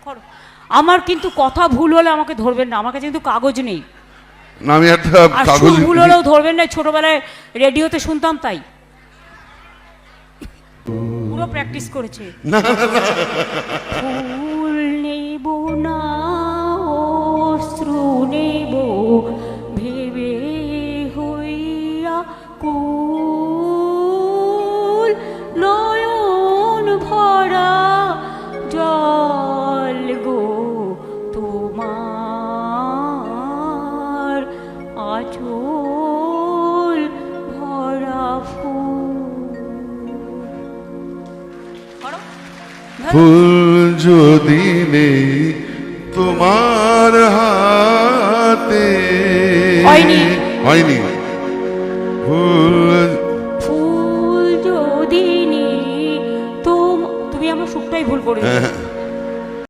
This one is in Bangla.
করো। আমার কিন্তু কথা ভুল হলে আমাকে ধরবেন না, আমার কাছে কিন্তু কাগজ নেই। না আমি একটা আর কাগজ সুর ভুল হলেও ধরবেন না, ছোটবেলায় রেডিওতে শুনতাম তাই। পুরো প্র্যাকটিস করেছে। না ফুল নেব না অশ্রু নেব ভেবে হইয়া কুল, নয়ন ভরা জল গো তোমার আঁচল ভরা ফুল যদি নেই তোমার হাতে, হয়নি হয়নি। ফুল ফুল যদি নেই তুমি আমার সুরটাই ভুল করে দিলে।